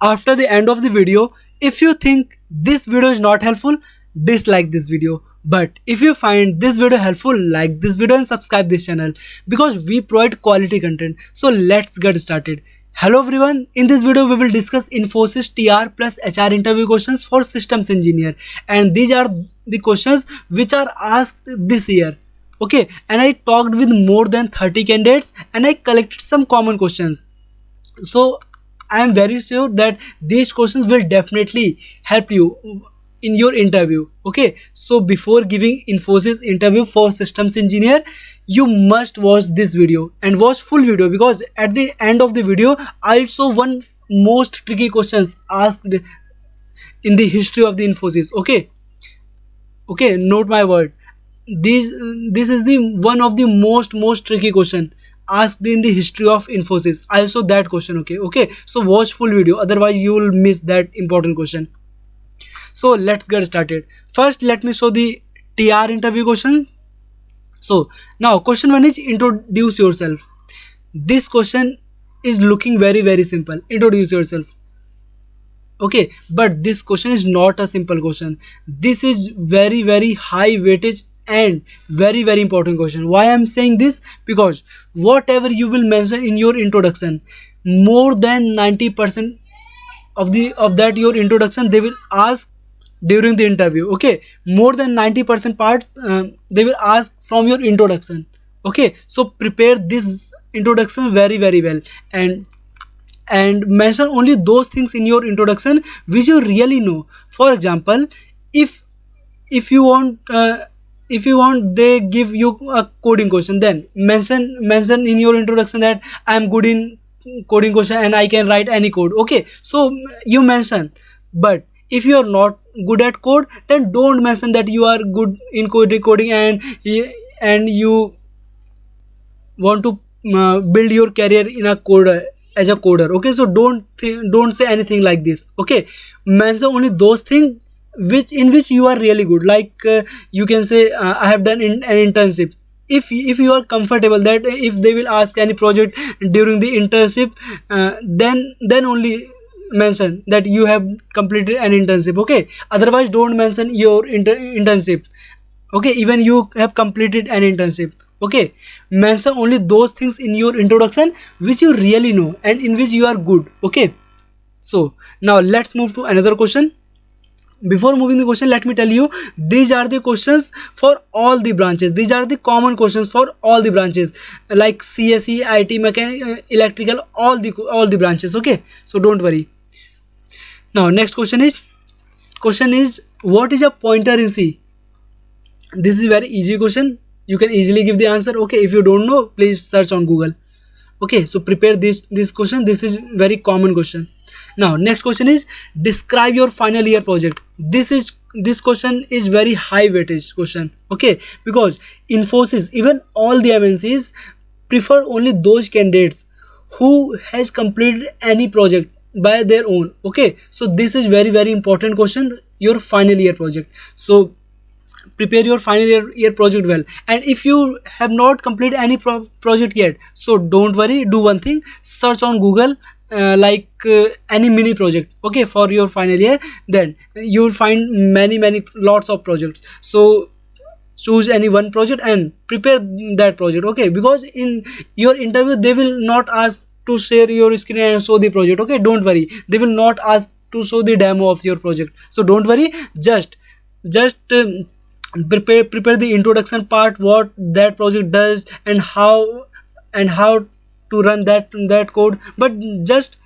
after the end of the video. If you think this video is not helpful, dislike this video. But if you find this video helpful, like this video and subscribe this channel, because we provide quality content. So let's get started. Hello everyone, in this video we will discuss Infosys TR plus HR interview questions for systems engineer, and these are the questions which are asked this year. Okay, and I talked with more than 30 candidates and I collected some common questions. So I am very sure that these questions will definitely help you in your interview. Okay, so before giving Infosys interview for systems engineer, you must watch this video and watch full video, because at the end of the video I'll show one most tricky questions asked in the history of the Infosys. Okay, note my word. This is the one of the most tricky question asked in the history of Infosys. I'll show that question. Okay, so watch full video, otherwise you will miss that important question. So let's get started. First, let me show the TR interview questions. So now question 1 is introduce yourself. This question is looking very simple. Introduce yourself. Okay, but this question is not a simple question. This is very high weightage and very important question. Why I'm saying this? Because whatever you will mention in your introduction, more than 90% of that your introduction they will ask during the interview. Okay, more than 90% parts they will ask from your introduction. Okay, so prepare this introduction very well, and mention only those things in your introduction which you really know. For example, if you want they give you a coding question, then mention in your introduction that I am good in coding question and I can write any code. Okay, so you mention. But if you are not good at code, then don't mention that you are good in coding and you want to build your career in a coder, as a coder. Okay, so don't say anything like this. Okay, mention only those things in which you are really good. Like you can say I have done an internship. If you are comfortable that if they will ask any project during the internship, then only mention that you have completed an internship. Okay, otherwise don't mention your internship. Okay, even you have completed an internship. Okay, mention only those things in your introduction which you really know and in which you are good. Okay, so now let's move to another question. Before moving the question, let me tell you, these are the questions for all the branches. These are the common questions for all the branches, like CSE, IT, mechanical, electrical, all the branches. Okay, so don't worry. Now next question is what is a pointer in C? This is very easy question. You can easily give the answer. Okay, if you don't know, please search on Google. Okay, so prepare this question. This is very common question. Now next question is describe your final year project. This question is very high weightage question. Okay, because Infosys, even all the MNCs, prefer only those candidates who has completed any project by their own. Okay, so this is very important question, your final year project. So prepare your final year project well. And if you have not completed any project yet, so don't worry, do one thing, search on Google any mini project, okay, for your final year. Then you will find many lots of projects. So choose any one project and prepare that project. Okay, because in your interview they will not ask to share your screen and show the project. Okay, don't worry, they will not ask to show the demo of your project. So don't worry, just prepare the introduction part, what that project does and how to run that code. But just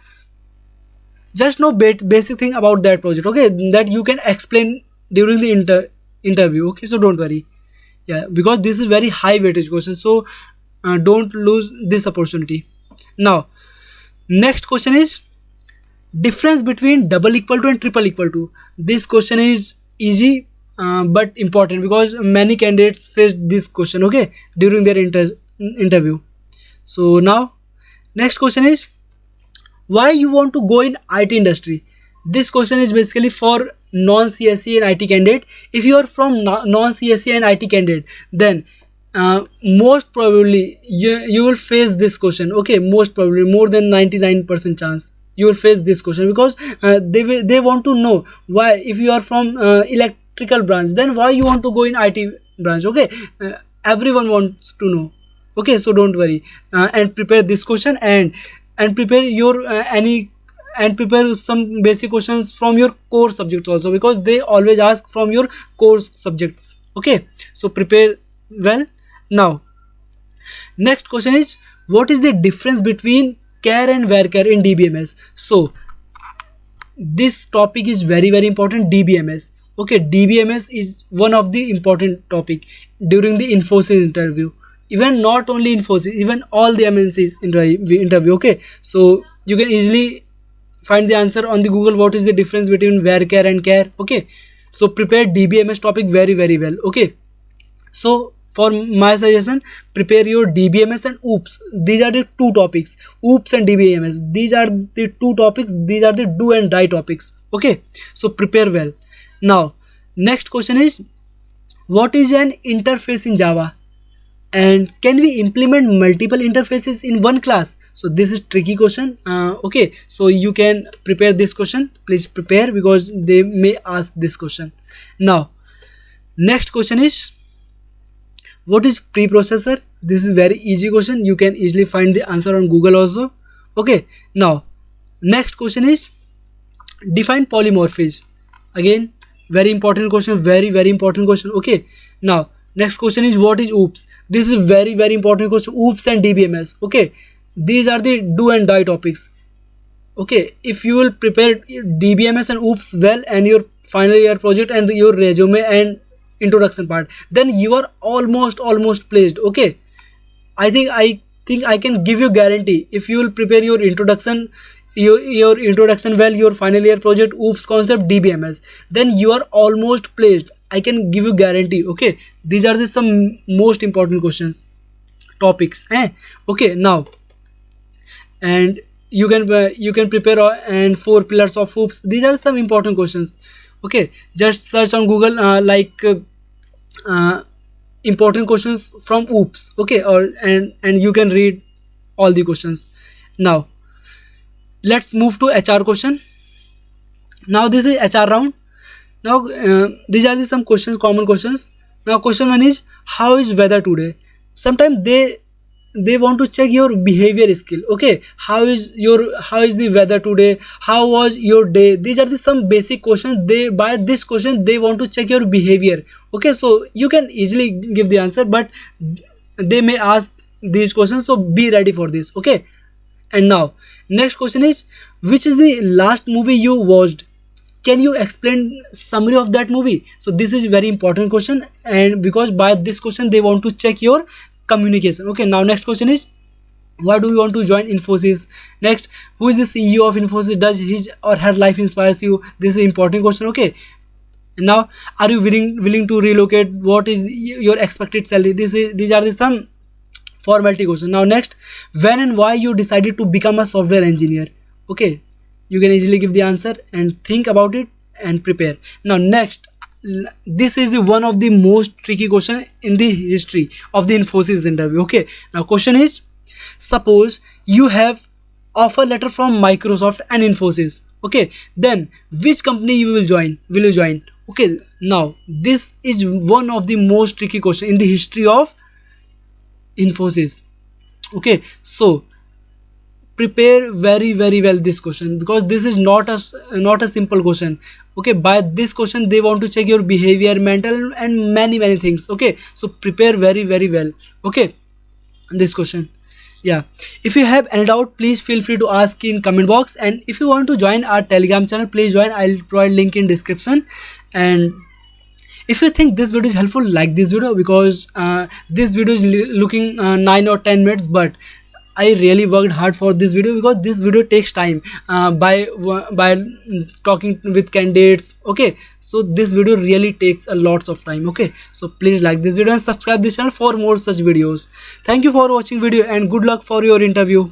know basic thing about that project. Okay, that you can explain during the interview. Okay, so don't worry. Yeah, because this is very high weightage question, so don't lose this opportunity. Now next question is difference between double equal to and triple equal to. This question is easy but important, because many candidates face this question, okay, during their interview. So now next question is why you want to go in IT industry. This question is basically for non-CSE and IT candidate. If you are from non-CSE and IT candidate, then most probably you will face this question. Okay, most probably, more than 99% chance. you will face this question, because they want to know why, if you are from electrical branch, then why you want to go in IT branch. Okay, everyone wants to know. Okay, so don't worry, and prepare this question, and prepare your any and prepare some basic questions from your core subjects also, because they always ask from your core subjects. Okay, so prepare well. Now next question is, what is the difference between care and where care in DBMS? So this topic is very important. DBMS, okay, DBMS is one of the important topic during the Infosys interview. Even not only Infosys, even all the MNCs interview. Okay, so you can easily find the answer on the Google, what is the difference between where care and care. Okay, so prepare DBMS topic very well. Okay, so for my suggestion, prepare your DBMS and OOPS. These are the two topics. OOPS and DBMS, these are the two topics. These are the do and die topics. Okay, so prepare well. Now next question is, what is an interface in Java, and can we implement multiple interfaces in one class? So this is tricky question. Okay, so you can prepare this question. Please prepare, because they may ask this question. Now next question is, what is preprocessor? This is very easy question. You can easily find the answer on Google also. Okay, now next question is, define polymorphism. Again, very important question. Very important question. Okay, now next question is, what is OOPS? This is very important question. OOPS and DBMS. Okay, these are the do and die topics. Okay, if you will prepare DBMS and OOPS well, and your final year project and your resume and introduction part, then you are almost placed. Okay, I think I can give you guarantee, if you will prepare your introduction, your introduction well, your final year project, OOPS concept, DBMS, then you are almost placed. I can give you guarantee. Okay, these are the some most important questions, topics. Okay, now, and you can prepare and 4 pillars of OOPS. These are some important questions. Okay, just search on Google important questions from OOPS. Okay, and you can read all the questions. Now let's move to HR question. Now this is HR round. Now these are the some questions, common questions. Now question 1 is, how is weather today? Sometimes they want to check your behavior skill. Okay, how is the weather today? How was your day? These are the some basic questions. By this question they want to check your behavior. Okay, so you can easily give the answer, but they may ask these questions, so be ready for this. Okay, and now next question is, which is the last movie you watched? Can you explain summary of that movie? So this is very important question, and because by this question they want to check your communication. Okay, now next question is, why do you want to join Infosys? Next, who is the CEO of Infosys? Does his or her life inspires you? This is an important question. Okay, now, are you willing to relocate? What is your expected salary? These are the some formality questions. Now next, when and why you decided to become a software engineer? Okay, you can easily give the answer and think about it and prepare. Now next, this is the one of the most tricky question in the history of the Infosys interview. Okay, now question is, suppose you have offer letter from Microsoft and Infosys. Okay, then which company you will join? Okay, now this is one of the most tricky question in the history of Infosys. Okay, so prepare very well this question, because this is not a simple question. Okay, by this question they want to check your behavior, mental, and many things. Okay, so prepare very well. Okay, this question. Yeah, if you have any doubt, please feel free to ask in comment box, and if you want to join our Telegram channel, please join. I'll provide link in description. And if you think this video is helpful, like this video, because this video is looking 9 or 10 minutes, but I really worked hard for this video, because this video takes time by talking with candidates. Okay, so this video really takes a lot of time. Okay, so please like this video and subscribe this channel for more such videos. Thank you for watching video, and good luck for your interview.